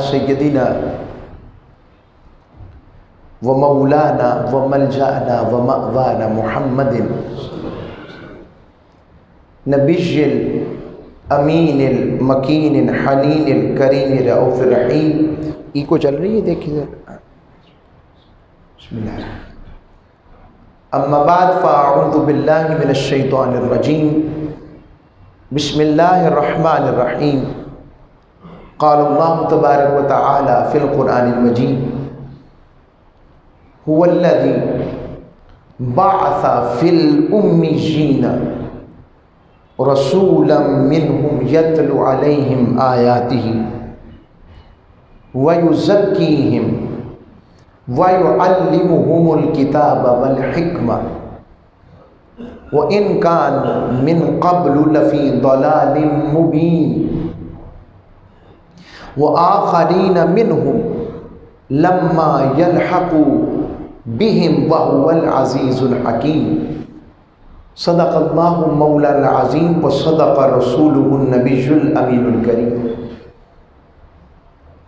سیدنا ومولانا وملجأنا ومأوانا محمد نبی الامین المکین الحنین الکریم رؤوف الرحیم. ایکو چل رہی ہے دیکھیے ذرا. بسم اللہ. اما بعد فاعوذ باللہ من الشیطان الرجیم. بسم اللہ الرحمن الرحیم. قال اللہ تبارک و تعالی فی القرآن المجید هو الذی بعث فی الأمیین رسولا منهم يتلو عليهم آیاته ويزكيهم ويعلمهم الكتاب والحکمة وإن كانوا من قبل لفي ضلال مبين وآخرين منهم لما يلحقوا بهم وهو العزيز الحكيم. صدق اللہ مولانا العظیم و صدق رسولہ النبی الامین الکریم.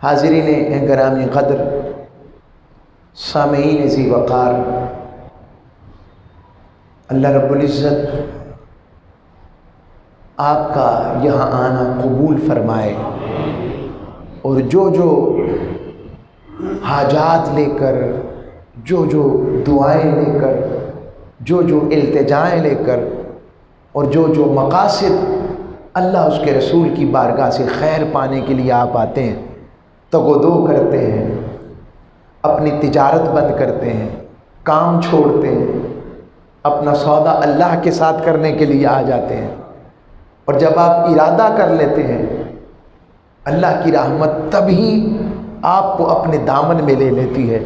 حاضرین گرامی قدر، سامعین ذی وقار، اللہ رب العزت آپ کا یہاں آنا قبول فرمائے، اور جو حاجات لے کر، جو دعائیں لے کر، جو التجائیں لے کر، اور جو مقاصد اللہ اس کے رسول کی بارگاہ سے خیر پانے کے لیے آپ آتے ہیں، تگودو کرتے ہیں، اپنی تجارت بند کرتے ہیں، کام چھوڑتے ہیں، اپنا سودا اللہ کے ساتھ کرنے کے لیے آ جاتے ہیں، اور جب آپ ارادہ کر لیتے ہیں اللہ کی رحمت تبھی آپ کو اپنے دامن میں لے لیتی ہے.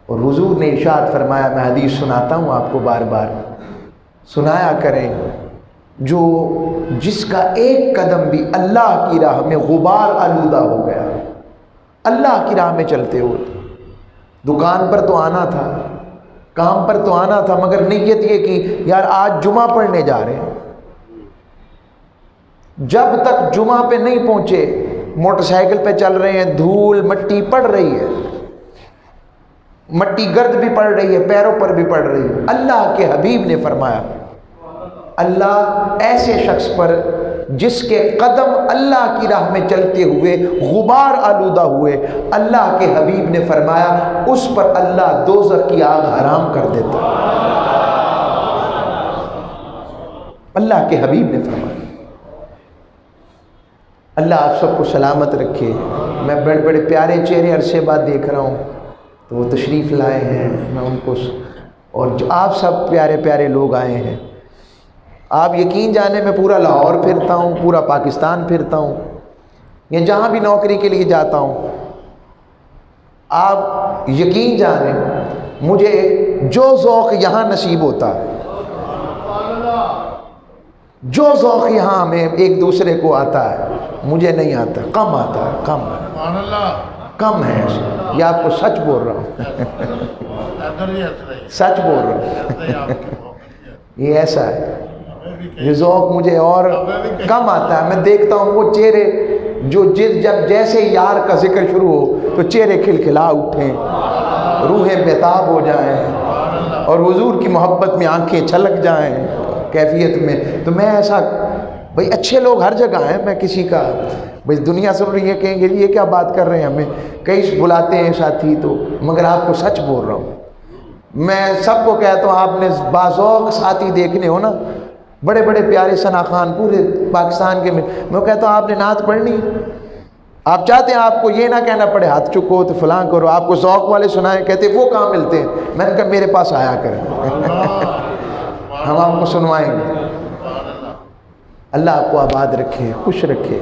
اور حضور نے ارشاد فرمایا، میں حدیث سناتا ہوں آپ کو، بار بار سنایا کریں، جس کا ایک قدم بھی اللہ کی راہ میں غبار آلودہ ہو گیا. اللہ کی راہ میں چلتے ہو، دکان پر تو آنا تھا، کام پر تو آنا تھا، مگر نیت یہ کہ یار آج جمعہ پڑھنے جا رہے ہیں. جب تک جمعہ پہ نہیں پہنچے، موٹر سائیکل پہ چل رہے ہیں، دھول مٹی پڑ رہی ہے، مٹی گرد بھی پڑ رہی ہے، پیروں پر بھی پڑ رہی ہے. اللہ کے حبیب نے فرمایا، اللہ ایسے شخص پر جس کے قدم اللہ کی راہ میں چلتے ہوئے غبار آلودہ ہوئے، اللہ کے حبیب نے فرمایا اس پر اللہ دوزخ کی آگ حرام کر دیتا. اللہ کے حبیب نے فرمایا. اللہ آپ سب کو سلامت رکھے. میں بڑے بڑے پیارے چہرے عرصے بعد دیکھ رہا ہوں، تو وہ تشریف لائے ہیں، میں ان کو، اور جو آپ سب پیارے پیارے لوگ آئے ہیں. آپ یقین جانے میں پورا لاہور پھرتا ہوں، پورا پاکستان پھرتا ہوں، یا جہاں بھی نوکری کے لیے جاتا ہوں، آپ یقین جانیں مجھے جو ذوق یہاں نصیب ہوتا ہے، جو ذوق یہاں ہمیں ایک دوسرے کو آتا ہے، مجھے نہیں آتا، کم آتا ہے، کم ہے. یہ آپ کو سچ بول رہا ہوں، سچ بول رہا ہوں. یہ ایسا ہے، یہ ذوق مجھے اور کم آتا ہے. میں دیکھتا ہوں وہ چہرے جب جیسے یار کا ذکر شروع ہو تو چہرے کھلکھلا اٹھیں، روحیں بیتاب ہو جائیں، اور حضور کی محبت میں آنکھیں چھلک جائیں کیفیت میں. تو میں ایسا، بھئی اچھے لوگ ہر جگہ ہیں، میں کسی کا، بھئی دنیا سب یہ کہیں گے یہ کیا بات کر رہے ہیں، ہمیں کئی بلاتے ہیں ساتھی، تو مگر آپ کو سچ بول رہا ہوں. میں سب کو کہتا ہوں آپ نے باذوق ساتھی دیکھنے ہو نا، بڑے بڑے پیارے ثنا خان پورے پاکستان کے، میں کہتا ہوں آپ نے نعت پڑھنی، آپ چاہتے ہیں آپ کو یہ نہ کہنا پڑے ہاتھ چکو تو فلاں کرو، آپ کو ذوق والے سنائیں، کہتے وہ کہاں ملتے ہیں. میں نے کہا میرے پاس آیا کریں، ہم آپ کو سنوائیں گے. اللہ آپ کو آباد رکھے، خوش رکھے.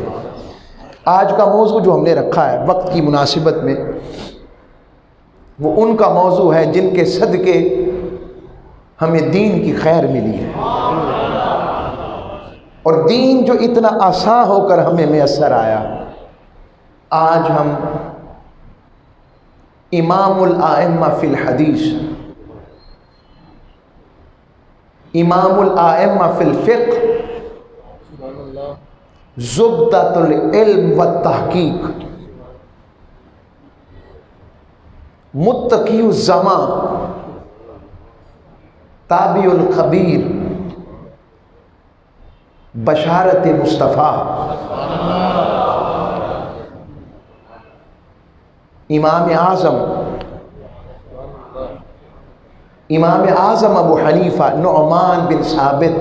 آج کا موضوع جو ہم نے رکھا ہے وقت کی مناسبت میں، وہ ان کا موضوع ہے جن کے صدقے ہمیں دین کی خیر ملی ہے، اور دین جو اتنا آسان ہو کر ہمیں میسر آیا. آج ہم امام الائمہ فی الحدیث، امام الائمہ فی الفقہ، زبدۃ العلم والتحقیق، متقی الزمان، تابع الخبیر، بشارت مصطفیٰ، امام اعظم ابو حنیفہ نعمان بن ثابت،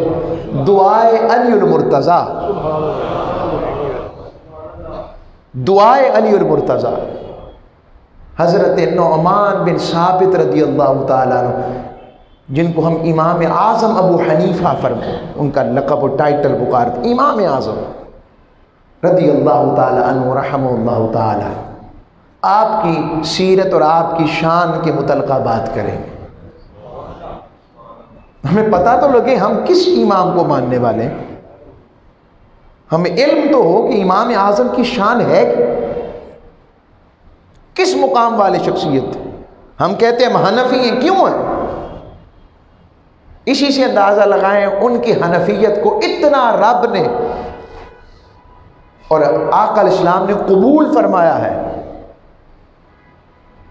دعائے علی المرتضیٰ، دعائے علی المرتضیٰ، حضرت نعمان بن ثابت رضی اللہ تعالیٰ عنہ، جن کو ہم امام اعظم ابو حنیفہ فرمائے، ان کا لقب و ٹائٹل پکارتے، امام اعظم رضی اللہ تعالیٰ عنہ رحمہ اللہ تعالیٰ، آپ کی سیرت اور آپ کی شان کے متعلقہ بات کریں گے، ہمیں پتہ تو لگے ہم کس امام کو ماننے والے ہیں، ہمیں علم تو ہو کہ امام اعظم کی شان ہے کس مقام والے شخصیت، ہم کہتے ہیں ہم حنفی ہیں، کیوں ہیں؟ اسی سے اندازہ لگائیں ان کی حنفیت کو اتنا رب نے اور آقا علیہ السلام نے قبول فرمایا ہے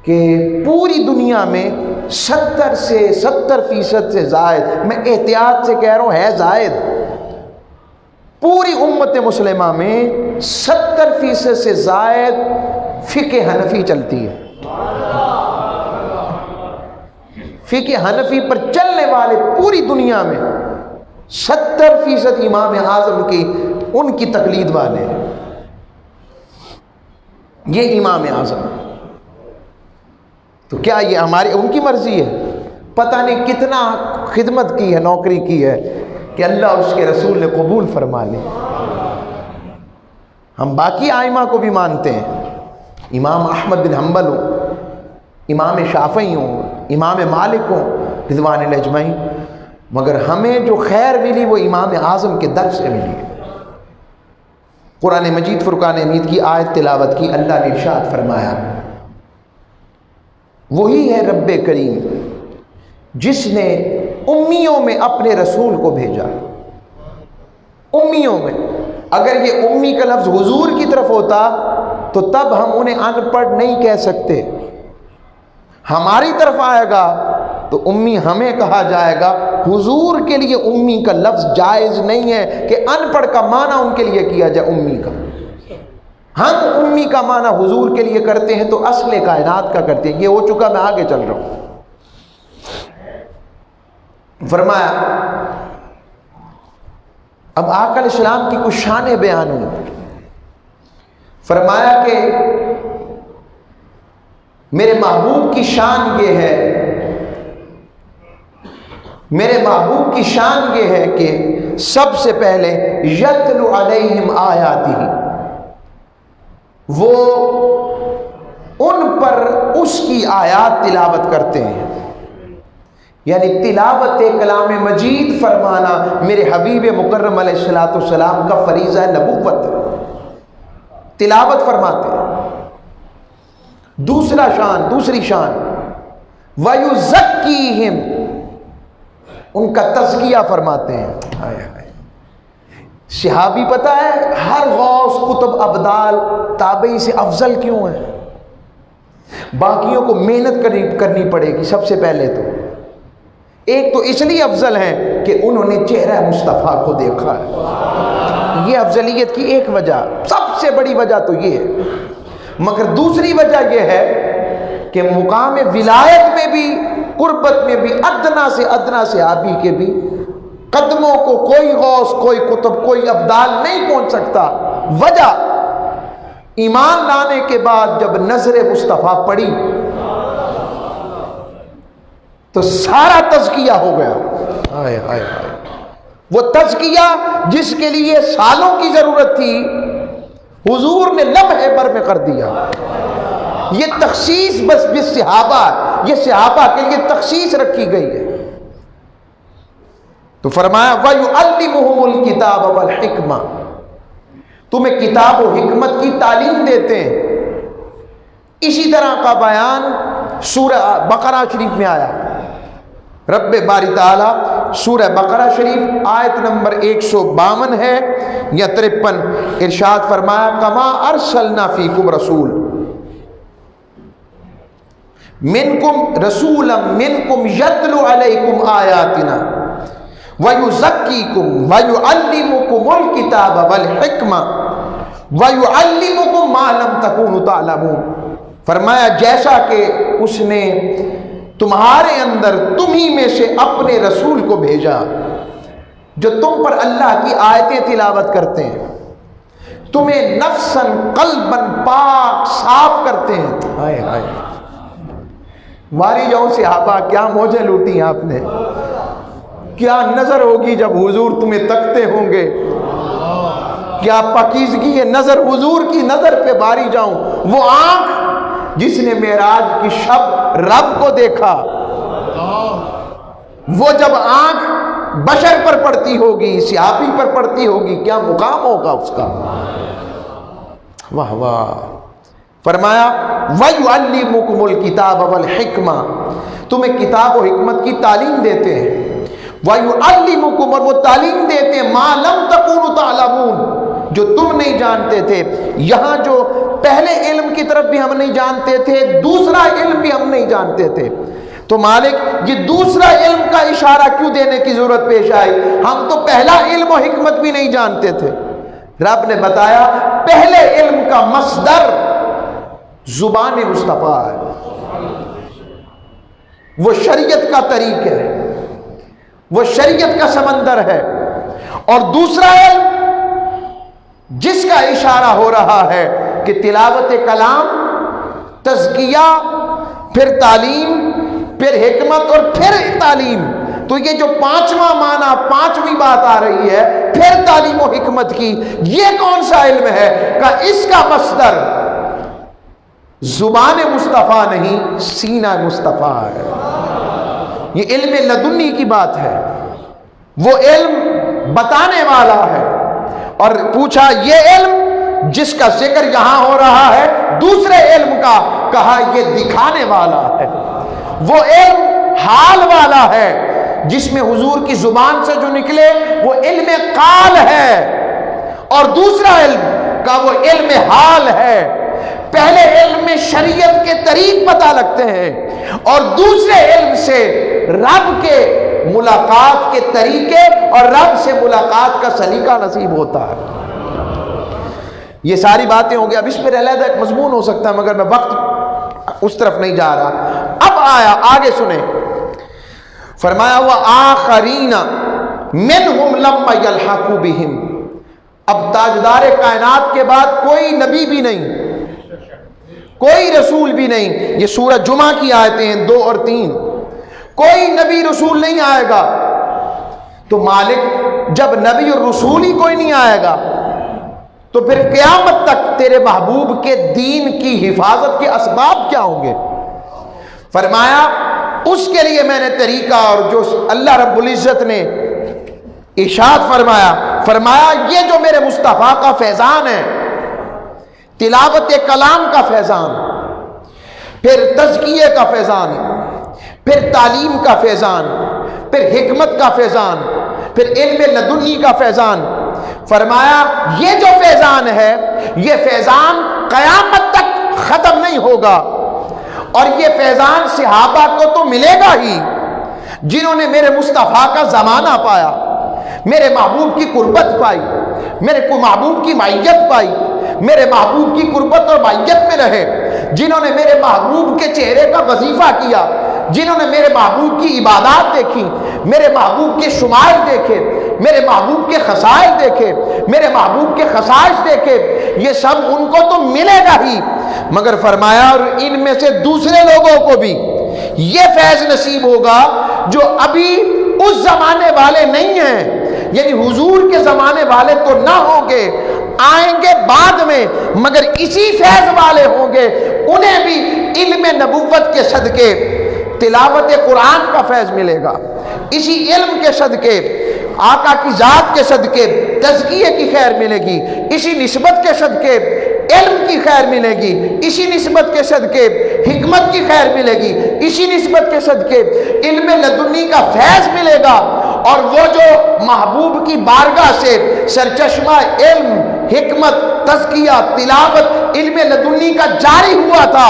کہ پوری دنیا میں 70% سے زائد، میں احتیاط سے کہہ رہا ہوں ہے زائد، پوری امت مسلمہ میں 70% سے زائد فقہ حنفی چلتی ہے، فقہ حنفی پر چلنے والے پوری دنیا میں 70% امام اعظم کی ان کی تقلید والے ہیں، یہ امام اعظم، تو کیا یہ ہماری ان کی مرضی ہے؟ پتہ نہیں کتنا خدمت کی ہے، نوکری کی ہے کہ اللہ اور اس کے رسول نے قبول فرما لی۔ ہم باقی آئمہ کو بھی مانتے ہیں، امام احمد بن حنبل ہوں، امام شافعی ہوں، امام مالک ہوں رضوان اللہ اجمعین، مگر ہمیں جو خیر ملی وہ امام اعظم کے در سے ملی ہے۔ قرآن مجید فرقان حمید کی آیت تلاوت کی، اللہ نے ارشاد فرمایا وہی ہے رب کریم جس نے امیوں میں اپنے رسول کو بھیجا، امیوں میں، اگر یہ امی کا لفظ حضور کی طرف ہوتا تو تب ہم انہیں ان پڑھ نہیں کہہ سکتے، ہماری طرف آئے گا تو امی ہمیں کہا جائے گا، حضور کے لیے امی کا لفظ جائز نہیں ہے کہ ان پڑھ کا معنی ان کے لیے کیا جائے امی کا، ہم امی کا معنی حضور کے لیے کرتے ہیں تو اصل کائنات کا کرتے ہیں، یہ ہو چکا، میں آگے چل رہا ہوں۔ فرمایا اب آقا علیہ السلام کی کچھ شانیں بیان ہوئی، فرمایا کہ میرے محبوب کی شان یہ ہے، میرے محبوب کی شان یہ ہے کہ سب سے پہلے یتلو علیہم آیاتہ، وہ ان پر اس کی آیات تلاوت کرتے ہیں، یعنی تلاوت کلام مجید فرمانا میرے حبیب مکرم علیہ الصلوۃ والسلام کا فریضہ نبوت ہے، تلاوت فرماتے ہیں۔ دوسری شان وَيُزَكِّيهِمْ، ان کا تزکیہ فرماتے ہیں۔ صحابی پتہ ہے ہر غوث قطب ابدال تابعی سے افضل کیوں ہے؟ باقیوں کو محنت کرنی پڑے گی، سب سے پہلے تو ایک تو اس لیے افضل ہیں کہ انہوں نے چہرہ مصطفیٰ کو دیکھا ہے، یہ افضلیت کی ایک وجہ، سب سے بڑی وجہ تو یہ ہے، مگر دوسری وجہ یہ ہے کہ مقام ولایت میں بھی، قربت میں بھی ادنا سے ادنا صحابی کے بھی قدموں کو کوئی غوث، کوئی قطب، کوئی ابدال نہیں پہنچ سکتا۔ وجہ ایمان لانے کے بعد جب نظر مصطفیٰ پڑی تو سارا تزکیہ ہو گیا، ہائے ہائے ہائے، وہ تزکیہ جس کے لیے سالوں کی ضرورت تھی حضور نے لمحے بھر میں کر دیا۔ یہ تخصیص بس صحابہ، یہ صحابہ کے لیے تخصیص رکھی گئی ہے۔ تو فرمایا وَيُعَلِّمُهُمُ الْكِتَابَ وَالْحِكْمَةَ، تمہیں کتاب و حکمت کی تعلیم دیتے ہیں۔ اسی طرح کا بیان سورہ بقرہ شریف میں آیا، رب باری تعالیٰ سورہ بقرہ شریف آیت نمبر 152 ہے یا 53، ارشاد فرمایا کما ارسلنا فیکم رسول، منکم رسولا منکم یتلو علیکم آیاتنا ویزکیکم ویعلمکم الکتاب والحکمہ ویعلمکم ما لم تکونوا تعلمون. فرمایا جیسا کہ اس نے تمہارے اندر تمہیں میں سے اپنے رسول کو بھیجا جو تم پر اللہ کی آیتیں تلاوت کرتے ہیں، تمہیں نفساً قلباً پاک صاف کرتے ہیں. ہائے ہائے ماری جاؤں صحابہ، کیا موجیں لوٹی آپ نے، کیا نظر ہوگی جب حضور تمہیں تکتے ہوں گے، کیا پاکیزگی ہے نظر حضور کی نظر پہ باری جاؤں. وہ آنکھ جس نے معراج کی شب رب کو دیکھا، وہ جب آنکھ بشر پر پڑتی ہوگی، صحابی پر پڑتی ہوگی، کیا مقام ہوگا اس کا. واہ واہ. فرمایا وَيُعَلِّمُكُمُ الْكِتَابَ وَالْحِكْمَةَ، تمہیں کتاب و حکمت کی تعلیم دیتے ہیں. وَيُعَلِّمُكُمْ، اور وہ تعلیم دیتے ہیں مَا لَمْ تَكُونُوا تَعْلَمُونَ، جو تم نہیں جانتے تھے. یہاں جو پہلے علم کی طرف بھی ہم نہیں جانتے تھے، دوسرا علم بھی ہم نہیں جانتے تھے. تو مالک یہ دوسرا علم کا اشارہ کیوں دینے کی ضرورت پیش آئی؟ ہم تو پہلا علم و حکمت بھی نہیں جانتے تھے. رب نے بتایا پہلے علم کا مصدر زبان مصطفیٰ ہے، وہ شریعت کا طریق ہے، وہ شریعت کا سمندر ہے. اور دوسرا علم جس کا اشارہ ہو رہا ہے کہ تلاوت کلام، تزکیہ، پھر تعلیم، پھر حکمت اور پھر تعلیم. تو یہ جو پانچواں معنی، پانچویں بات آ رہی ہے پھر تعلیم و حکمت کی، یہ کون سا علم ہے؟ کہ اس کا مصدر زبان مصطفیٰ نہیں، سینہ مصطفیٰ ہے. یہ علم لدنی کی بات ہے، وہ علم بتانے والا ہے. اور پوچھا یہ علم جس کا ذکر یہاں ہو رہا ہے دوسرے علم کا، کہا یہ دکھانے والا ہے. وہ علم حال والا ہے جس میں حضور کی زبان سے جو نکلے وہ علم قال ہے، اور دوسرا علم کا وہ علم حال ہے. پہلے علم میں شریعت کے طریق پتہ لگتے ہیں، اور دوسرے علم سے رب کے ملاقات کے طریقے اور رب سے ملاقات کا سلیقہ نصیب ہوتا ہے. یہ ساری باتیں ہوں گی، اب اس پر علیحدہ ایک مضمون ہو سکتا ہے، مگر میں وقت اس طرف نہیں جا رہا. اب آیا آگے سنیں، فرمایا وَآخَرِينَ مِنْهُمْ لَمَّا يَلْحَقُوا بِهِمْ. اب تاجدار کائنات کے بعد کوئی نبی بھی نہیں، کوئی رسول بھی نہیں. یہ سورہ جمعہ کی آیتیں ہیں 2 اور 3. کوئی نبی رسول نہیں آئے گا. تو مالک جب نبی اور رسول ہی کوئی نہیں آئے گا تو پھر قیامت تک تیرے محبوب کے دین کی حفاظت کے اسباب کیا ہوں گے؟ فرمایا اس کے لیے میں نے طریقہ، اور جو اللہ رب العزت نے ارشاد فرمایا یہ جو میرے مصطفیٰ کا فیضان ہے، تلاوت کلام کا فیضان، پھر تزکیے کا فیضان، پھر تعلیم کا فیضان، پھر حکمت کا فیضان، پھر علم لدنی کا فیضان. فرمایا یہ جو فیضان ہے یہ فیضان قیامت تک ختم نہیں ہوگا. اور یہ فیضان صحابہ کو تو ملے گا ہی جنہوں نے میرے مصطفیٰ کا زمانہ پایا، میرے محبوب کی قربت پائی، میرے کو محبوب کی معیت پائی، میرے محبوب کی قربت اور معیت میں رہے، جنہوں نے میرے محبوب کے چہرے کا وظیفہ کیا، جنہوں نے میرے محبوب کی عبادات دیکھی، میرے محبوب کے شمائل دیکھے، میرے محبوب کے خصائص دیکھے، میرے محبوب کے خصائص دیکھے. یہ سب ان کو تو ملے گا ہی، مگر فرمایا اور ان میں سے دوسرے لوگوں کو بھی یہ فیض نصیب ہوگا جو ابھی اس زمانے والے نہیں ہیں. یعنی حضور کے زمانے والے تو نہ ہوں گے، آئیں گے بعد میں، مگر اسی فیض والے ہوں گے. انہیں بھی علم نبوت کے صدقے تلاوت قرآن کا فیض ملے گا، اسی علم کے صدقے آقا کی ذات کے صدقے تزکیے کی خیر ملے گی، اسی نسبت کے صدقے علم کی خیر ملے گی، اسی نسبت کے صدقے حکمت کی خیر ملے گی، اسی نسبت کے صدقے علم لدنی کا فیض ملے گا. اور وہ جو محبوب کی بارگاہ سے سرچشمہ علم، حکمت، تزکیہ، تلاوت، علم لدنی کا جاری ہوا تھا،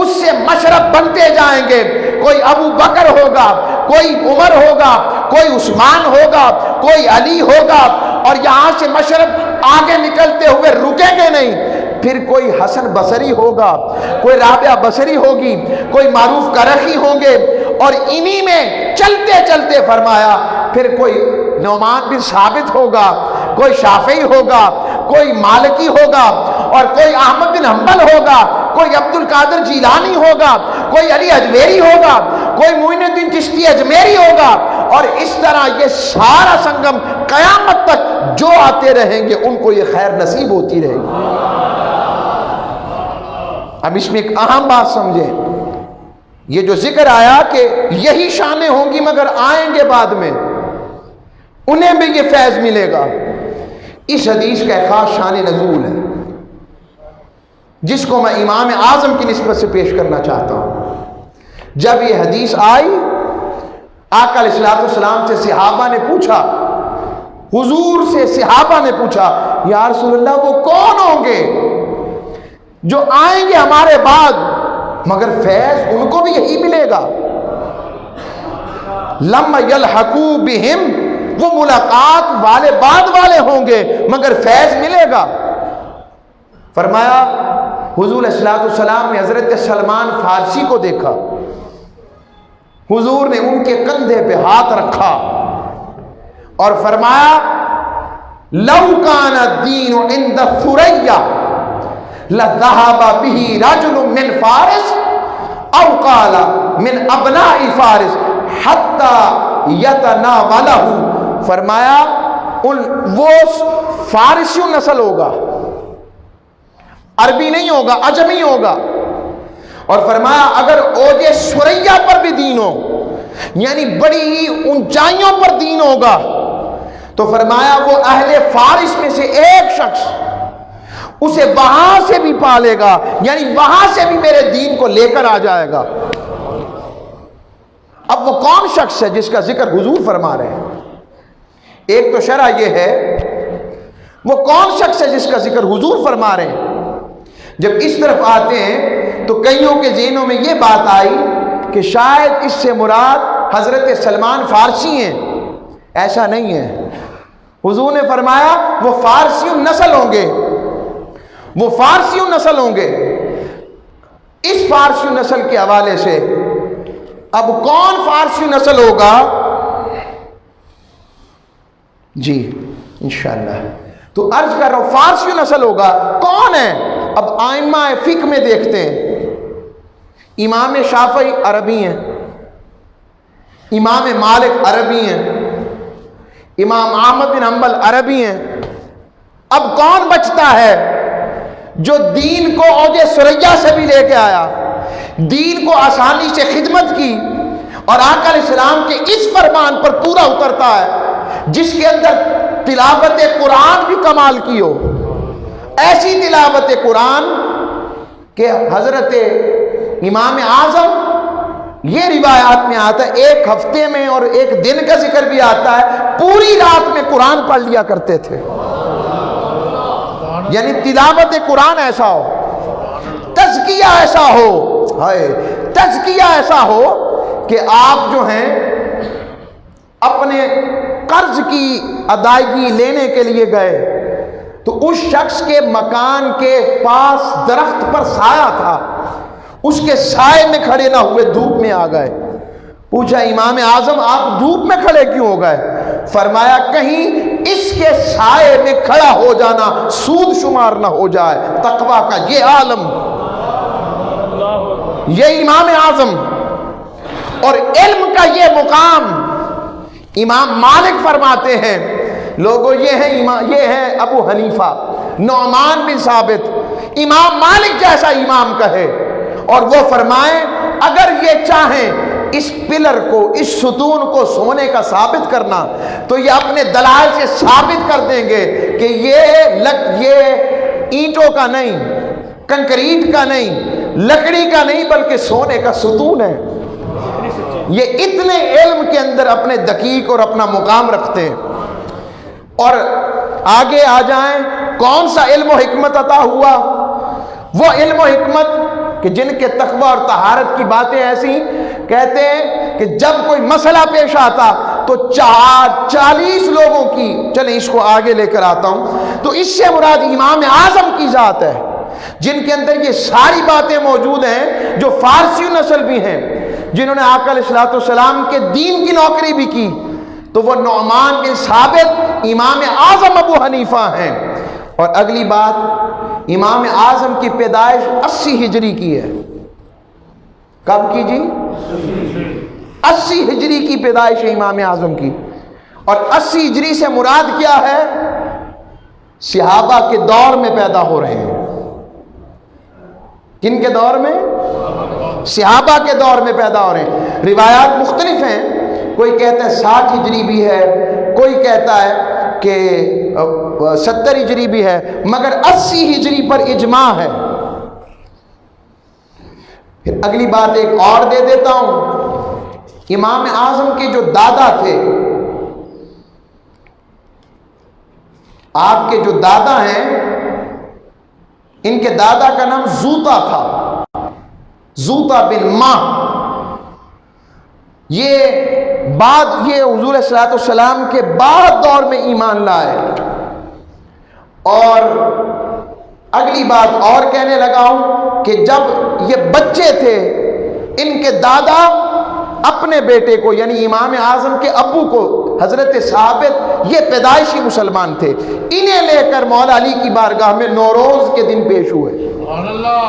اس سے مشرب بنتے جائیں گے. کوئی ابو بکر ہوگا, کوئی عمر ہوگا, کوئی عثمان ہوگا, کوئی علی ہوگا, اور یہاں سے مشرب آگے نکلتے ہوئے رکیں گے نہیں. پھر کوئی حسن بصری ہوگا, کوئی رابعہ بصری ہوگی, کوئی معروف کرخی ہوں گے, اور انہی میں چلتے چلتے فرمایا پھر کوئی نعمان بن ثابت ہوگا, کوئی شافعی ہوگا, کوئی مالکی ہوگا, اور کوئی احمد بن حنبل ہوگا, کوئی عبد القادر جیلانی ہوگا, کوئی علی اجمیری ہوگا, کوئی معین الدین چشتی اجمیری ہوگا, اور اس طرح یہ سارا سنگم قیامت تک جو آتے رہیں گے ان کو یہ خیر نصیب ہوتی رہے گی. اب اس میں ایک اہم بات سمجھیں, یہ جو ذکر آیا کہ یہی شانیں ہوں گی مگر آئیں گے بعد میں, انہیں بھی یہ فیض ملے گا. اس حدیث کا ایک خاص شان نزول ہے جس کو میں امام اعظم کی نسبت سے پیش کرنا چاہتا ہوں. جب یہ حدیث آئی, آقا علیہ الصلوۃ والسلام سے صحابہ نے پوچھا, حضور سے صحابہ نے پوچھا, یا رسول اللہ وہ کون ہوں گے جو آئیں گے ہمارے بعد مگر فیض ان کو بھی یہی ملے گا؟ لم یلحقوا بہم, وہ ملاقات والے بعد والے ہوں گے مگر فیض ملے گا. فرمایا حضور علیہ الصلوۃ والسلام نے حضرت سلمان فارسی کو دیکھا, حضور نے ان کے کندھے پہ ہاتھ رکھا اور فرمایا لو کان الدین عند الثریا لذهب به رجل من فارس او قال من ابناء فارس حتى يتناوله. فرمایا وہ فارسی نسل ہوگا, عربی نہیں ہوگا, عجمی ہوگا. اور فرمایا اگر اوج سریا پر بھی دین ہو, یعنی بڑی ہی اونچائیوں پر دین ہوگا, تو فرمایا وہ اہل فارس میں سے ایک شخص اسے وہاں سے بھی پالے گا, یعنی وہاں سے بھی میرے دین کو لے کر آ جائے گا. اب وہ کون شخص ہے جس کا ذکر حضور فرما رہے ہیں؟ ایک تو شرح یہ ہے, وہ کون شخص ہے جس کا ذکر حضور فرما رہے ہیں؟ جب اس طرف آتے ہیں تو کئیوں کے ذہنوں میں یہ بات آئی کہ شاید اس سے مراد حضرت سلمان فارسی ہیں. ایسا نہیں ہے. حضور نے فرمایا وہ فارسی نسل ہوں گے, وہ فارسی نسل ہوں گے. اس فارسی نسل کے حوالے سے اب کون فارسی نسل ہوگا؟ جی انشاءاللہ تو عرض کر رہا ہوں فارسی نسل ہوگا. کون ہے؟ اب آئمہ فقہ میں دیکھتے ہیں, امام شافعی عربی ہیں, امام مالک عربی ہیں, امام احمد بن حنبل عربی ہیں. اب کون بچتا ہے جو دین کو اوج سریا سے بھی لے کے آیا, دین کو آسانی سے خدمت کی, اور آقا علیہ السلام کے اس فرمان پر پورا اترتا ہے جس کے اندر تلاوت قرآن بھی کمال کی ہو. ایسی تلاوت قرآن کہ حضرت امام اعظم, یہ روایات میں آتا ہے ایک ہفتے میں اور ایک دن کا ذکر بھی آتا ہے, پوری رات میں قرآن پڑھ لیا کرتے تھے. یعنی تلاوت قرآن ایسا ہو, تزکیہ ایسا ہو, تزکیہ ایسا ہو کہ آپ جو ہیں اپنے قرض کی ادائیگی لینے کے لیے گئے تو اس شخص کے مکان کے پاس درخت پر سایہ تھا, اس کے سائے میں کھڑے نہ ہوئے, دھوپ میں آ گئے. پوچھا امام اعظم آپ دھوپ میں کھڑے کیوں ہو گئے؟ فرمایا کہیں اس کے سائے میں کھڑا ہو جانا سود شمار نہ ہو جائے. تقویٰ کا یہ عالم, یہ امام اعظم, اور علم کا یہ مقام. امام مالک فرماتے ہیں لوگوں یہ ہے ابو حنیفہ, نعمان بن ثابت, امام مالک جیسا امام کہے, اور وہ فرمائیں اگر یہ چاہیں اس پلر کو, اس ستون کو سونے کا ثابت کرنا تو یہ اپنے دلائل سے ثابت کر دیں گے کہ یہ اینٹوں کا نہیں, کنکریٹ کا نہیں, لکڑی کا نہیں, بلکہ سونے کا ستون ہے. یہ اتنے علم کے اندر اپنے دقیق اور اپنا مقام رکھتے ہیں. اور آگے آ جائیں, کون سا علم و حکمت عطا ہوا؟ وہ علم و حکمت کہ جن کے تقوی اور طہارت کی باتیں ایسی، کہتے ہیں کہ جب کوئی مسئلہ پیش آتا تو 40 لوگوں کی، چلیں اس کو آگے لے کر آتا ہوں، تو اس سے مراد امام اعظم کی ذات ہے، جن کے اندر یہ ساری باتیں موجود ہیں، جو فارسی نسل بھی ہیں، جنہوں نے آقا علیہ الصلوۃ والسلام کے دین کی نوکری بھی کی، تو وہ نعمان بن ثابت امام اعظم ابو حنیفہ ہیں۔ اور اگلی بات، امام اعظم کی پیدائش 80 ہجری کی ہے۔ کب کی جی؟ 80 ہجری کی پیدائش ہے امام اعظم کی۔ اور 80 ہجری سے مراد کیا ہے؟ صحابہ کے دور میں پیدا ہو رہے ہیں۔ کن کے دور میں؟ صحابہ کے دور میں پیدا ہو رہے ہیں۔ روایات مختلف ہیں، کوئی کہتا ہے 60 ہجری بھی ہے، کوئی کہتا ہے کہ 70 ہجری بھی ہے، مگر 80 ہجری پر اجماع ہے۔ پھر اگلی بات ایک اور دے دیتا ہوں، امام اعظم کے جو دادا تھے، آپ کے جو دادا ہیں، ان کے دادا کا نام زوتا تھا، زوتا بن ماہ۔ یہ حضور صلی اللہ علیہ وسلم کے بعد دور میں ایمان لائے۔ اور اگلی بات اور کہنے لگا ہوں کہ جب یہ بچے تھے، ان کے دادا اپنے بیٹے کو، یعنی امام اعظم کے ابو کو، حضرت ثابت، یہ پیدائشی مسلمان تھے، انہیں لے کر مولا علی کی بارگاہ میں نوروز کے دن پیش ہوئے۔ سبحان اللہ۔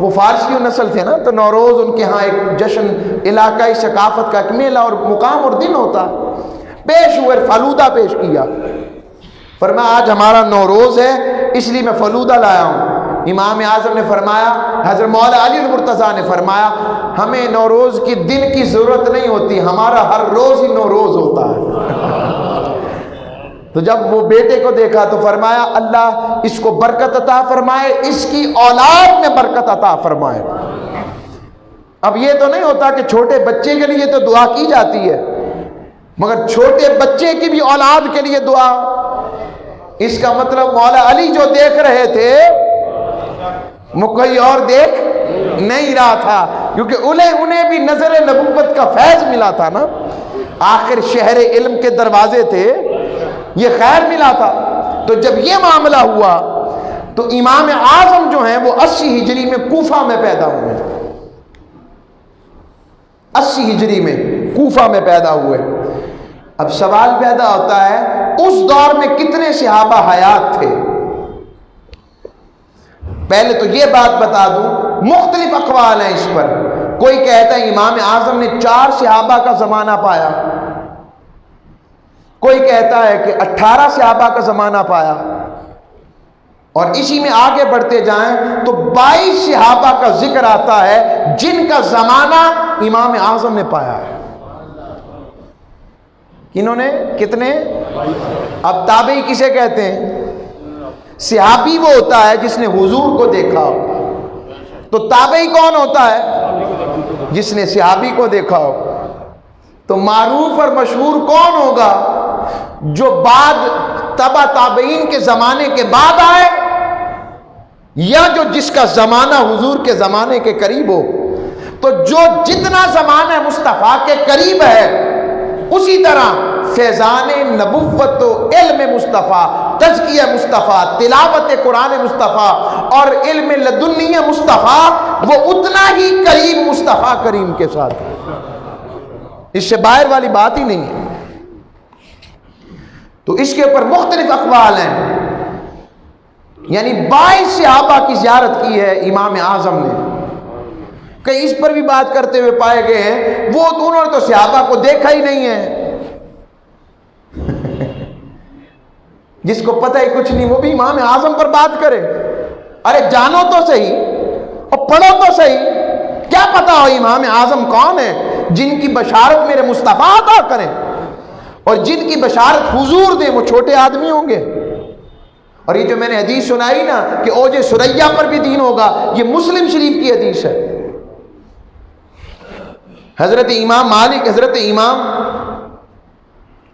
وہ فارسی نسل تھے نا، تو نوروز ان کے ہاں ایک جشن، علاقائی ثقافت کا ایک میلہ اور مقام اور دن ہوتا، پیش ہوئے، فلودہ پیش کیا۔ فرمایا آج ہمارا نوروز ہے، اس لیے میں فلودہ لایا ہوں۔ امام اعظم نے فرمایا، حضرت مولا علی المرتضیٰ نے فرمایا، ہمیں نوروز کی دن کی ضرورت نہیں ہوتی، ہمارا ہر روز ہی نوروز ہوتا ہے۔ تو جب وہ بیٹے کو دیکھا تو فرمایا اللہ اس کو برکت عطا فرمائے، اس کی اولاد میں برکت عطا فرمائے۔ اب یہ تو نہیں ہوتا کہ چھوٹے بچے کے لیے تو دعا کی جاتی ہے، مگر چھوٹے بچے کی بھی اولاد کے لیے دعا، اس کا مطلب مولا علی جو دیکھ رہے تھے وہ کوئی اور دیکھ نہیں رہا تھا، کیونکہ انہیں بھی نظر نبوت کا فیض ملا تھا نا، آخر شہر علم کے دروازے تھے، یہ خیر ملا تھا۔ تو جب یہ معاملہ ہوا تو امام اعظم جو ہیں وہ 80 ہجری میں کوفہ میں پیدا ہوئے، 80 ہجری میں کوفہ میں پیدا ہوئے۔ اب سوال پیدا ہوتا ہے اس دور میں کتنے صحابہ حیات تھے؟ پہلے تو یہ بات بتا دوں، مختلف اقوال ہیں اس پر۔ کوئی کہتا ہے امام اعظم نے 4 صحابہ کا زمانہ پایا، کوئی کہتا ہے کہ 18 صحابہ کا زمانہ پایا، اور اسی میں آگے بڑھتے جائیں تو 22 صحابہ کا ذکر آتا ہے جن کا زمانہ امام اعظم نے پایا ہے۔ کنہوں نے؟ کتنے؟ اب تابعی کسے کہتے ہیں؟ صحابی وہ ہوتا ہے جس نے حضور کو دیکھا ہو، تو تابعی کون ہوتا ہے؟ جس نے صحابی کو دیکھا ہو۔ تو معروف اور مشہور کون ہوگا؟ جو بعد تبع تابعین کے زمانے کے بعد آئے، یا جو جس کا زمانہ حضور کے زمانے کے قریب ہو۔ تو جو جتنا زمانہ مصطفیٰ کے قریب ہے، اسی طرح فیضان نبوت و علم مصطفیٰ، تزکیہ مصطفیٰ، تلاوت قرآن مصطفیٰ اور علم لدنی مصطفیٰ، وہ اتنا ہی قریب مصطفیٰ کریم کے ساتھ ہے، اس سے باہر والی بات ہی نہیں ہے۔ تو اس کے اوپر مختلف اقوال ہیں، یعنی 22 صحابہ کی زیارت کی ہے امام اعظم نے۔ کئی اس پر بھی بات کرتے ہوئے پائے گئے ہیں وہ تو انہوں نے تو صحابہ کو دیکھا ہی نہیں ہے، جس کو پتہ ہی کچھ نہیں وہ بھی امام اعظم پر بات کرے۔ ارے جانو تو صحیح اور پڑھو تو صحیح، کیا پتا ہو امام اعظم کون ہے جن کی بشارت میرے مصطفیٰ عطا کریں، اور جن کی بشارت حضور دیں، وہ چھوٹے آدمی ہوں گے؟ اور یہ جو میں نے حدیث سنائی نا کہ اوج سریا پر بھی دین ہوگا، یہ مسلم شریف کی حدیث ہے۔ حضرت امام مالک، حضرت امام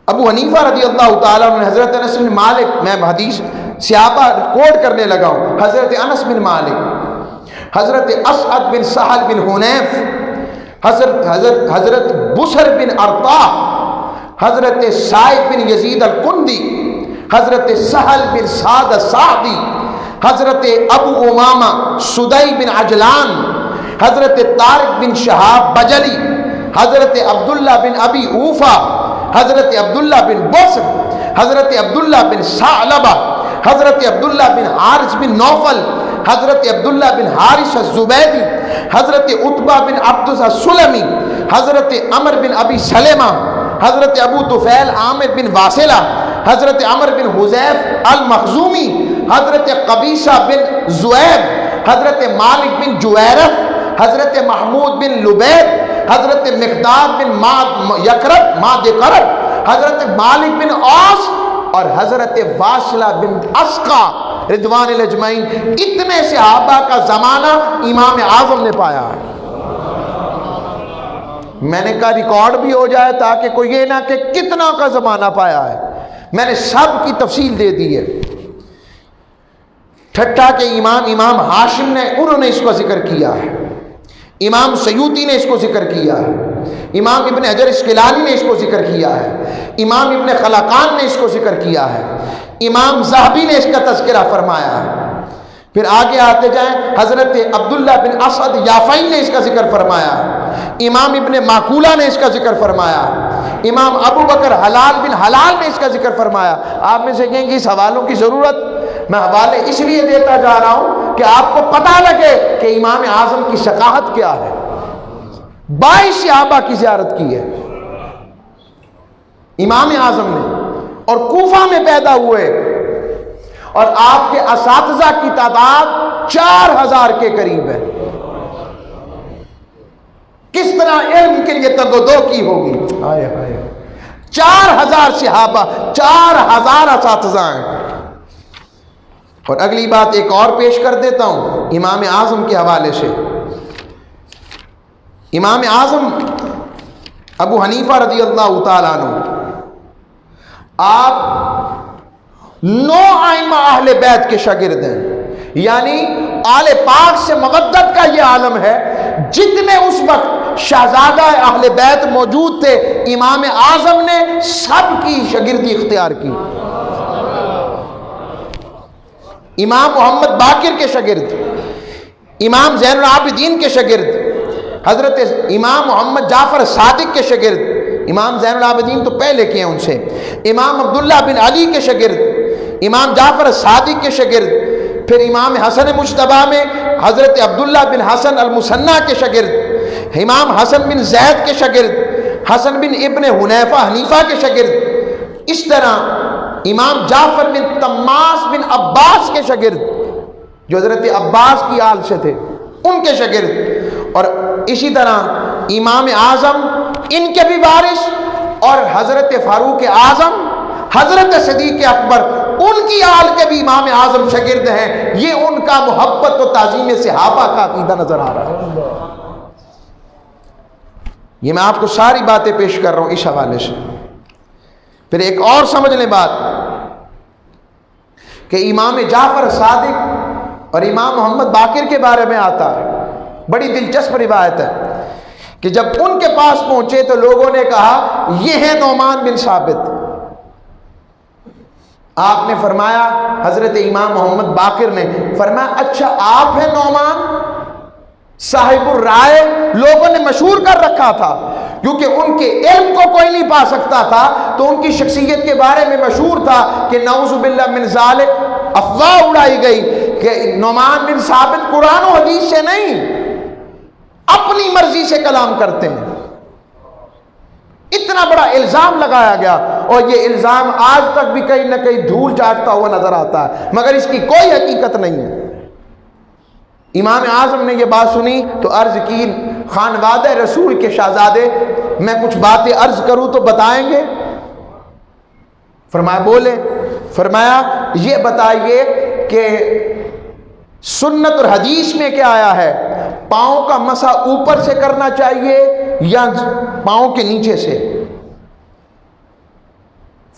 ابو حنیفہ رضی اللہ تعالیٰ عنہ، حضرت انس بن مالک، میں حدیث صحابہ کوٹ کرنے لگا ہوں، حضرت انس بن مالک، حضرت اسعد بن سہل بن حنیف، حضرت بسر بن ارطاح، حضرت سعید بن یزید الکندی، حضرت سہل بن سعد الساعدی، حضرت ابو امامہ سدی بن عجلان، حضرت طارق بن شہاب بجلی، حضرت عبداللہ بن ابی اوفا، حضرت عبداللہ بن بصر، حضرت عبداللہ بن ثعلبہ، حضرت عبداللہ بن حارث بن نوفل، حضرت عبداللہ بن حارث الزبیدی، حضرت عتبہ بن عبد السلمی، حضرت عمر بن ابی سلمہ، حضرت ابو طفیل عامر بن واصلہ، حضرت عمر بن حذیف المخزومی، حضرت قبیصہ بن زؤیب، حضرت مالک بن جویرہ، حضرت محمود بن لبید، حضرت مقداد بن مادقرب، حضرت مالک بن اوس اور حضرت واصلہ بن اسقا رضوان الاجمعین. اتنے صحابہ کا زمانہ امام اعظم نے پایا ہے. میں نے کہا ریکارڈ بھی ہو جائے تاکہ کوئی یہ نہ کہ کتنا کا زمانہ پایا ہے. میں نے سب کی تفصیل دے دی ہے. ٹھٹھا کے امام ہاشم نے انہوں نے اس کو ذکر کیا ہے، امام سیوطی نے اس کو ذکر کیا ہے، امام ابن حجر اسقلانی نے اس کو ذکر کیا ہے، امام ابن خلقان نے اس کو ذکر کیا ہے، امام ذہبی نے اس کا تذکرہ فرمایا ہے. پھر آگے آتے جائیں، حضرت عبداللہ بن اسعد یافعی نے اس کا ذکر فرمایا، امام ابن معقولہ نے اس کا ذکر فرمایا، امام ابو بکر حلال بن حلال نے اس کا ذکر فرمایا. آپ میں سے کہیں گے اس حوالوں کی ضرورت؟ میں حوالے اس لیے دیتا جا رہا ہوں کہ آپ کو پتہ لگے کہ امام اعظم کی ثقافت کیا ہے. 22 صحابہ کی زیارت کی ہے امام اعظم نے، اور کوفہ میں پیدا ہوئے، اور آپ کے اساتذہ کی تعداد 4000 کے قریب ہے. کس طرح علم کے لیے تگودو کی ہوگی. 4000 صحابہ، 4000 اساتذہ ہیں. اور اگلی بات ایک اور پیش کر دیتا ہوں امام اعظم کے حوالے سے. امام اعظم ابو حنیفہ رضی اللہ تعالیٰ عنہ، آپ 9 ائمہ اہل بیت کے شاگرد ہیں، یعنی آل پاک سے مودت کا یہ عالم ہے. جتنے اس وقت شہزادہ اہل بیت موجود تھے، امام اعظم نے سب کی شاگردی اختیار کی. امام محمد باقر کے شاگرد، امام زین العابدین کے شاگرد، حضرت امام محمد جعفر صادق کے شاگرد، امام زین العابدین تو پہلے کے ہیں ان سے، امام عبداللہ بن علی کے شاگرد، امام جعفر صادق کے شاگرد، پھر امام حسن مجتبیٰ میں حضرت عبداللہ بن حسن المثنیٰ کے شاگرد، امام حسن بن زید کے شاگرد، حسن بن ابن حنیفہ کے شاگرد. اس طرح امام جعفر بن تماس بن عباس کے شاگرد، جو حضرت عباس کی آل سے تھے، ان کے شاگرد. اور اسی طرح امام اعظم، ان کے بھی وارث، اور حضرت فاروق اعظم، حضرت صدیق اکبر، ان کی آل کے بھی امام اعظم شاگرد ہیں. یہ ان کا محبت و تعظیم صحابہ کا عقیدہ نظر آ رہا ہے. یہ میں آپ کو ساری باتیں پیش کر رہا ہوں اس حوالے سے. پھر ایک اور سمجھ لیں بات کہ امام جعفر صادق اور امام محمد باقر کے بارے میں آتا ہے، بڑی دلچسپ روایت ہے کہ جب ان کے پاس پہنچے تو لوگوں نے کہا یہ ہے نعمان بن ثابت. آپ نے فرمایا، حضرت امام محمد باقر نے فرمایا اچھا آپ ہیں نعمان صاحب الرائے. لوگوں نے مشہور کر رکھا تھا کیونکہ ان کے علم کو کوئی نہیں پا سکتا تھا، تو ان کی شخصیت کے بارے میں مشہور تھا کہ نعوذ باللہ من ذالک افواہ اڑائی گئی کہ نعمان بن ثابت قرآن و حدیث سے نہیں، اپنی مرضی سے کلام کرتے ہیں. اتنا بڑا الزام لگایا گیا، اور یہ الزام آج تک بھی کہیں نہ کہیں دھول چاٹتا ہوا نظر آتا ہے، مگر اس کی کوئی حقیقت نہیں ہے. امام اعظم نے یہ بات سنی تو عرض کی خانوادہ رسول کے شہزادے، میں کچھ باتیں عرض کروں تو بتائیں گے؟ فرمایا بولے. فرمایا یہ بتائیے کہ سنت اور حدیث میں کیا آیا ہے، پاؤں کا مسح اوپر سے کرنا چاہیے یا پاؤں کے نیچے سے؟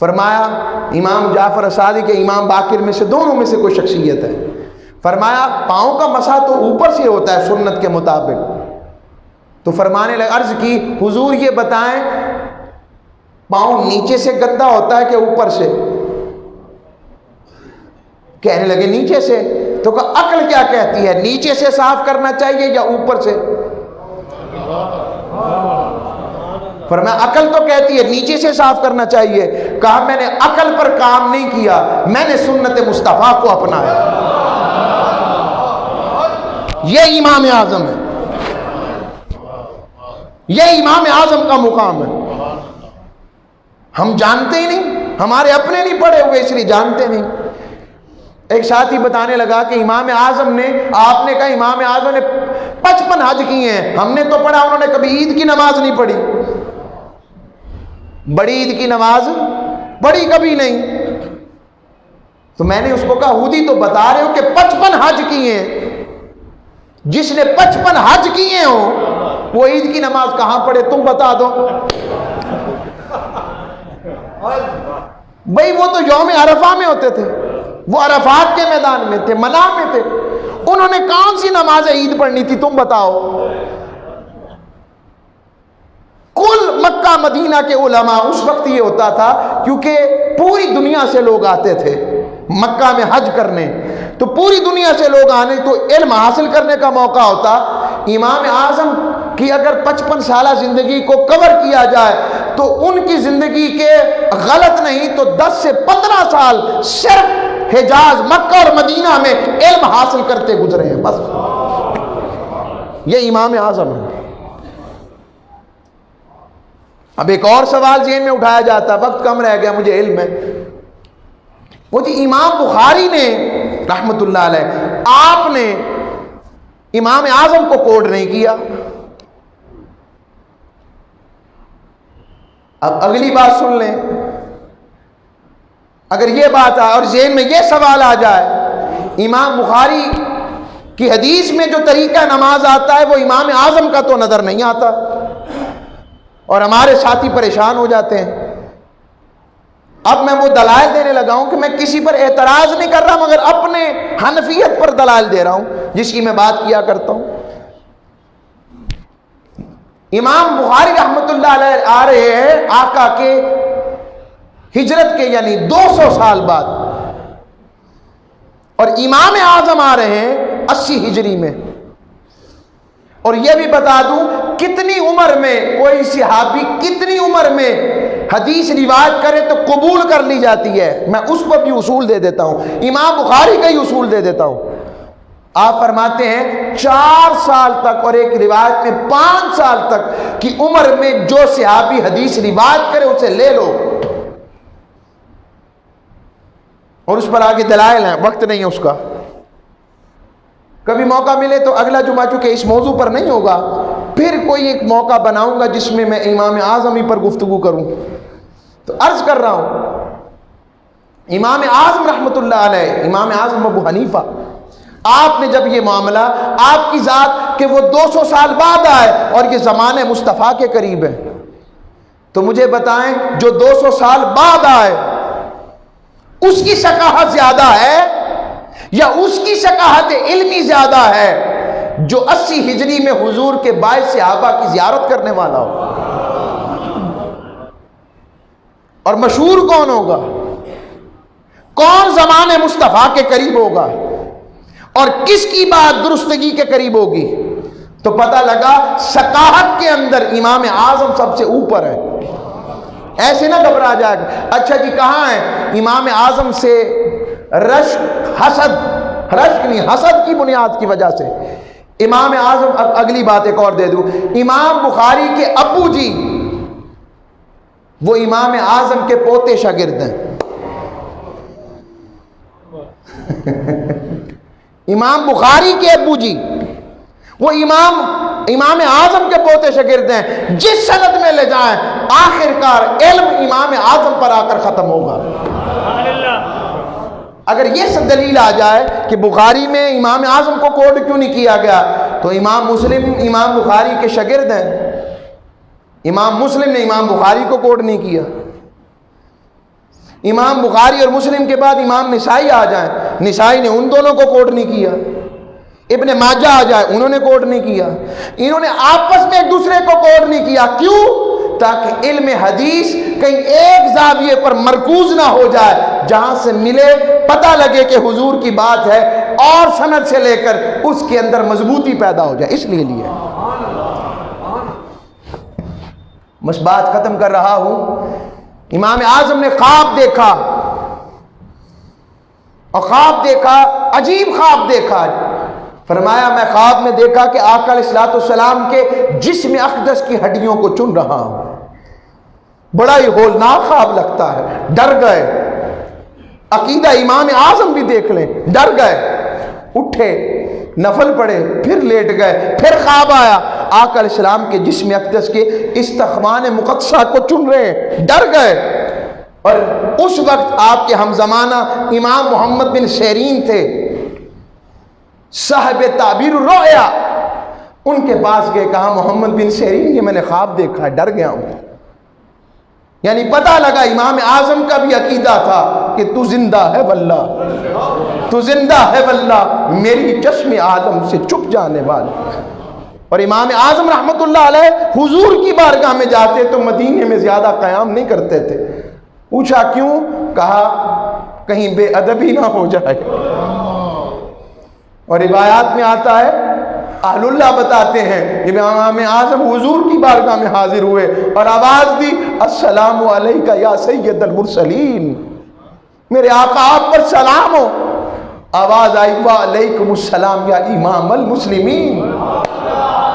فرمایا امام جعفر صادق کے امام باقر میں سے دونوں میں سے کوئی شخصیت ہے. فرمایا پاؤں کا مسح تو اوپر سے ہوتا ہے سنت کے مطابق. تو فرمانے لگے، عرض کی حضور یہ بتائیں پاؤں نیچے سے گندا ہوتا ہے کہ اوپر سے؟ کہنے لگے نیچے سے. تو کہا عقل کیا کہتی ہے، نیچے سے صاف کرنا چاہیے یا اوپر سے؟ فرمایا عقل تو کہتی ہے نیچے سے صاف کرنا چاہیے. کہا میں نے عقل پر کام نہیں کیا، میں نے سنت مصطفیٰ کو اپنایا. یہ امام اعظم ہے، یہ امام اعظم کا مقام ہے. ہم جانتے ہی نہیں، ہمارے اپنے نہیں پڑھے ہوئے اس لیے جانتے نہیں. ایک ساتھی بتانے لگا کہ امام اعظم نے، آپ نے کہا امام اعظم نے 55 حج کیے ہیں. ہم نے تو پڑھا انہوں نے کبھی عید کی نماز نہیں پڑھی. بڑی عید کی نماز پڑھی کبھی نہیں. تو میں نے اس کو کہا خود ہی تو بتا رہے ہو کہ 55 حج کیے ہیں. جس نے 55 حج کیے ہو وہ عید کی نماز کہاں پڑھے؟ تم بتا دو بھئی. وہ تو یوم عرفہ میں ہوتے تھے، وہ عرفات کے میدان میں تھے، منع میں تھے. انہوں نے کون سی نماز عید پڑھنی تھی تم بتاؤ؟ کل مکہ مدینہ کے علماء اس وقت یہ ہوتا تھا کیونکہ پوری دنیا سے لوگ آتے تھے مکہ میں حج کرنے، تو پوری دنیا سے لوگ آنے تو علم حاصل کرنے کا موقع ہوتا. امام اعظم کی اگر 55 سالہ زندگی کو کور کیا جائے تو ان کی زندگی کے غلط نہیں تو 10 سے 15 سال صرف حجاز، مکہ اور مدینہ میں علم حاصل کرتے گزرے ہیں. بس یہ امام اعظم ہے. اب ایک اور سوال ذہن میں اٹھایا جاتا، وقت کم رہ گیا مجھے علم ہے، وہ جی امام بخاری نے رحمت اللہ علیہ، آپ نے امام اعظم کو کوٹ نہیں کیا. اب اگلی بات سن لیں. اگر یہ بات آئے اور ذہن میں یہ سوال آ جائے امام بخاری کی حدیث میں جو طریقہ نماز آتا ہے وہ امام اعظم کا تو نظر نہیں آتا، اور ہمارے ساتھی پریشان ہو جاتے ہیں. اب میں وہ دلائل دینے لگا ہوں کہ میں کسی پر اعتراض نہیں کر رہا مگر اپنے حنفیت پر دلائل دے رہا ہوں جس کی میں بات کیا کرتا ہوں. امام بخاری رحمت اللہ علیہ آ رہے ہیں آقا کے ہجرت کے یعنی 200 سال بعد، اور امام اعظم آ رہے ہیں 80 ہجری میں. اور یہ بھی بتا دوں کتنی عمر میں کوئی صحابی کتنی عمر میں حدیث روایت کرے تو قبول کر لی جاتی ہے، میں اس پر بھی اصول دے دیتا ہوں، امام بخاری کا ہی اصول دے دیتا ہوں. آپ فرماتے ہیں 4 سال تک اور ایک روایت میں 5 سال تک کی عمر میں جو صحابی حدیث روایت کرے اسے لے لو. اور اس پر آگے دلائل ہیں، وقت نہیں ہے اس کا. کبھی موقع ملے تو اگلا جمعہ چونکہ اس موضوع پر نہیں ہوگا پھر کوئی ایک موقع بناؤں گا جس میں میں امام اعظم ہی پر گفتگو کروں. تو عرض کر رہا ہوں امام اعظم رحمت اللہ علیہ، امام اعظم ابو حنیفہ، آپ نے جب یہ معاملہ آپ کی ذات کہ وہ 200 سال بعد آئے اور یہ زمانے مصطفیٰ کے قریب ہے، تو مجھے بتائیں جو 200 سال بعد آئے اس کی ثقافت زیادہ ہے یا اس کی ثقافت علمی زیادہ ہے جو 80 ہجری میں حضور کے 22 صحابہ کی زیارت کرنے والا ہو؟ اور مشہور کون ہوگا؟ کون زمانے مصطفیٰ کے قریب ہوگا؟ اور کس کی بات درستگی کے قریب ہوگی؟ تو پتہ لگا ثقافت کے اندر امام اعظم سب سے اوپر ہے. ایسے نہ گھبرا جائے گا اچھا جی کہاں ہے امام اعظم سے رشک حسد کی بنیاد کی وجہ سے امام اعظم. اب اگلی بات ایک اور دے دوں، امام بخاری کے ابو جی وہ امام اعظم کے پوتے شاگرد ہیں. امام بخاری کے ابو جی وہ امام اعظم کے پوتے شاگرد ہیں. جس سند میں لے جائیں آخر کار علم امام اعظم پر آ کر ختم ہوگا. اگر یہ دلیل آ جائے کہ بخاری میں امام اعظم کو کوٹ کیوں نہیں کیا گیا تو امام مسلم امام بخاری کے شاگرد ہیں، امام مسلم نے امام بخاری کو کوٹ نہیں کیا. امام بخاری اور مسلم کے بعد امام نسائی آ جائیں، نسائی نے ان دونوں کو کوٹ نہیں کیا۔ ابن ماجہ آ جائے، انہوں نے کوٹ نہیں کیا۔ انہوں نے آپس میں ایک دوسرے کو کوٹ نہیں کیا۔ کیوں؟ تاکہ علم حدیث کہیں ایک زاویے پر مرکوز نہ ہو جائے، جہاں سے ملے پتہ لگے کہ حضور کی بات ہے، اور سند سے لے کر اس کے اندر مضبوطی پیدا ہو جائے، اس لیے لیا۔ بس بات ختم کر رہا ہوں۔ امام اعظم نے خواب دیکھا، اور خواب دیکھا، عجیب خواب دیکھا۔ فرمایا میں خواب میں دیکھا کہ آقا علیہ الصلوۃ والسلام کے جسم اقدس کی ہڈیوں کو چن رہا ہوں۔ بڑا ہی ہولناک خواب لگتا ہے، ڈر گئے۔ عقیدہ امام اعظم بھی دیکھ لیں، ڈر گئے، اٹھے، نفل پڑھے، پھر لیٹ گئے، پھر خواب آیا آقا علیہ السلام کے جسم اقدس کے استخوان مقدسہ کو چن رہے ہیں، ڈر گئے۔ اور اس وقت آپ کے ہم زمانہ امام محمد بن سیرین تھے، صاحب تعبیر الرؤیا۔ ان کے پاس گئے، کہا محمد بن سیرین یہ میں نے خواب دیکھا ہے، ڈر گیا ہوں۔ یعنی پتہ لگا امام اعظم کا بھی عقیدہ تھا کہ تو زندہ ہے واللہ، تو زندہ ہے واللہ، میری چشم عالم سے چھپ جانے والا۔ اور امام اعظم رحمت اللہ علیہ حضور کی بارگاہ میں جاتے تو مدینے میں زیادہ قیام نہیں کرتے تھے۔ پوچھا کیوں؟ کہا کہیں بے ادبی نہ ہو جائے۔ اور روایات میں آتا ہے، اہل اللہ بتاتے ہیں، امام اعظم حضور کی بارگاہ میں حاضر ہوئے اور آواز دی، السلام علیکہ یا سید المرسلین، میرے آقا آپ پر سلام ہو۔ آواز آئی، وعلیکم السلام یا امام المسلمین۔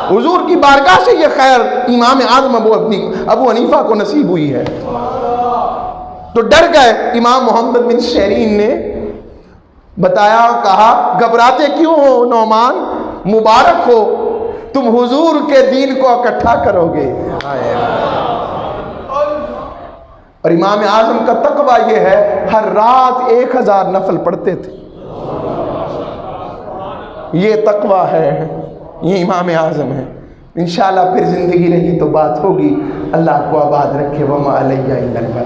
حضور کی بارگاہ سے یہ خیر امام اعظم ابو حنیفہ کو نصیب ہوئی ہے۔ تو ڈر گئے۔ امام محمد بن سیرین نے بتایا، کہا گھبراتے کیوں ہو نعمان، مبارک ہو، تم حضور کے دین کو اکٹھا کرو گے۔ اور امام اعظم کا تقویٰ یہ ہے، ہر رات 1000 نفل پڑھتے تھے۔ یہ تقویٰ ہے، یہ امام اعظم ہے۔ انشاءاللہ پھر زندگی رہی تو بات ہوگی۔ اللہ کو آباد رکھے۔ وما علیہ الا البلاغ۔